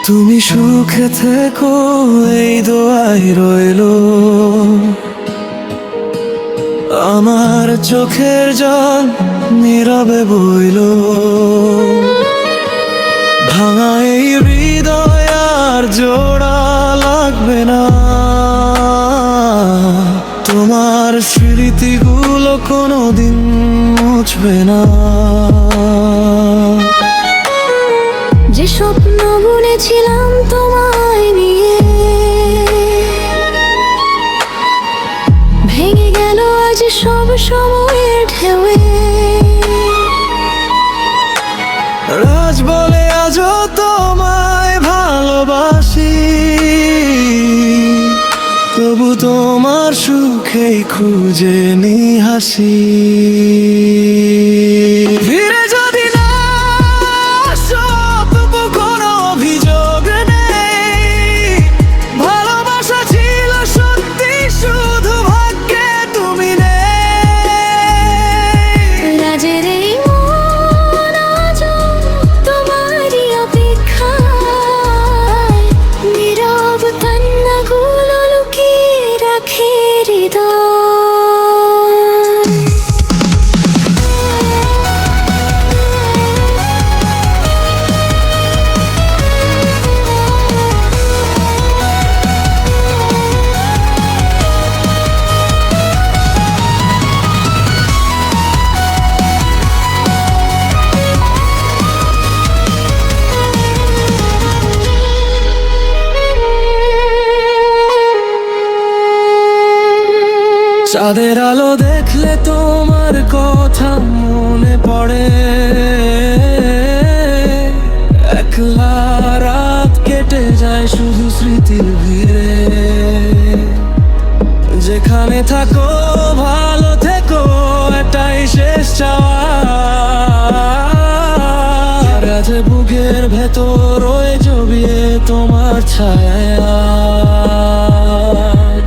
তুমি সুখে থেকো এই দোয়াই রইলো, আমার চোখের জল নীরবে বইলো। ভাঙা এই হৃদয় আর জোড়া লাগবে না, তোমার স্মৃতিগুলো কোনোদিন মুছবে না। যে স্বপ্ন বুনেছিলাম তোমায় নিয়ে, ভেঙে গেল আজ সব সময়ের ঢেউয়ে। রাজ বলে আজও তোমায় ভালোবাসি, তবু তোমার সুখেই খুঁজে নি হাসি। ফিরে যদি না আসো তবু কোনো অভিযোগ নেই, ভালোবাসা ছিল সত্যি শুধু ভাগ্যে তুমি নেই। রাজের এই মন আজও তোমারই অপেক্ষায়, নীরব কান্নাগুলো লুকিয়ে রাখে হৃদয়। চাঁদের আলো দেখলে তোমার কথা মনে পড়ে, একলা রাত কেটে যায় শুধু স্মৃতির ভিড়ে। যেখানে থাকো ভালো থেকো, এটাই শেষ চাওয়া। রাতে বুকের ভেতর রয়ে জবিয়ে তোমার ছায়া।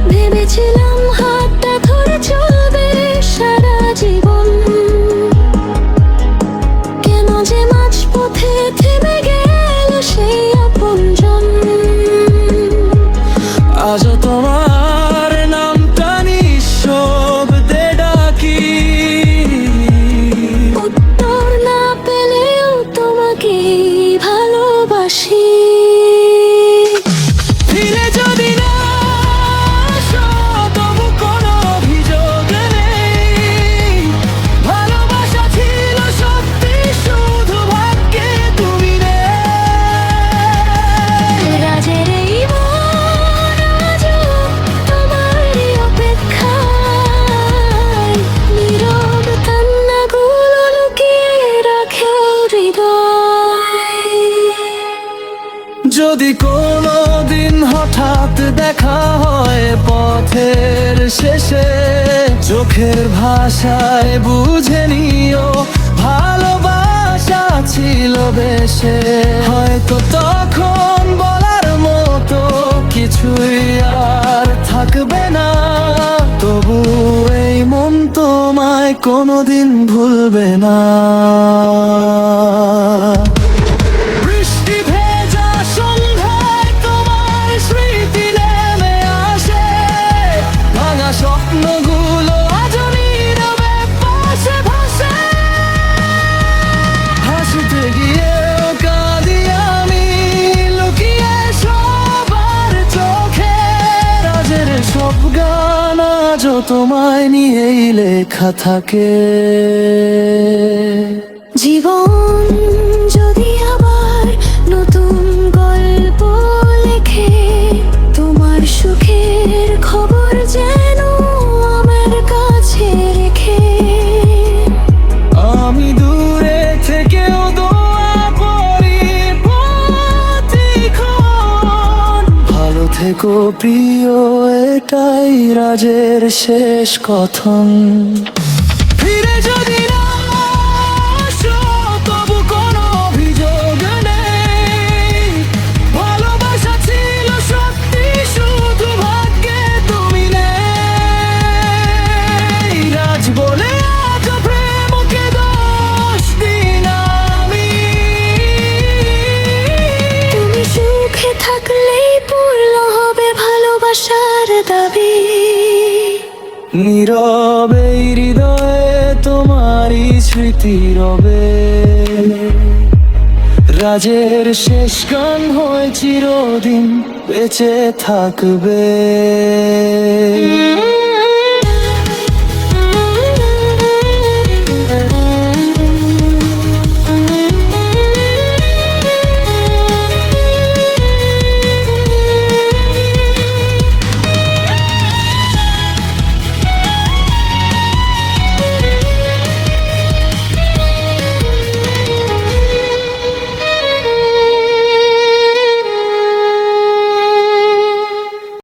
ভেবেছিলাম হাতটা ধরে চলবে সারা জীবন, কেন যে মাঝপথে থেমে গেল সেই আপনজন। আজও তোমার নামটা নিঃশব্দে ডাকি, উত্তর না পেলেও তোমাকে ভালোবাসি। ফিরে যদি না আসো তবু কোনো অভিযোগ নেই, ভালোবাসা ছিল সত্যি শুধু ভাগ্যে তুমি নেই। রাজের এই মন আজও তোমারই অপেক্ষায়, নীরব কান্নাগুলো লুকিয়ে রাখে হৃদয়। যদি কোনো দিন হঠাৎ দেখা হয় পথের শেষে, চোখের ভাষায় বুঝে নিও ভালোবাসা ছিল বেশে। হয়তো তখন বলার মতো কিছুই আর থাকবে না, তবু এই মন তোমায় কোনোদিন ভুলবে না। বৃষ্টি ভেজা সন্ধ্যায় তোমার স্মৃতি নেমে আসে, ভাঙা স্বপ্নগুলো আজ নীরবে পাশে ভাসে। হাসতে গিয়েও কাঁদি আমি লুকিয়ে সবার চোখে। রাজের সব গান আজও তোমায় নিয়েই লেখা থাকে। জীবন যদি আবার নতুন গল্প লেখে, তোমার সুখের খবর যেন আমার কাছে রেখে। আমি দূরে থেকেও দোয়া করি প্রতিক্ষণ, ভালো থেকো প্রিয়, এটাই রাজের শেষ কথন। ফিরে যদি না আসো তবু কোনো অভিযোগ নেই, ভালোবাসা ছিল ভালোবাসার দাবি। নীরবে হৃদয়ে তোমারই স্মৃতি রবে, রাজের শেষ গান হয়ে চিরদিন বেঁচে থাকবে।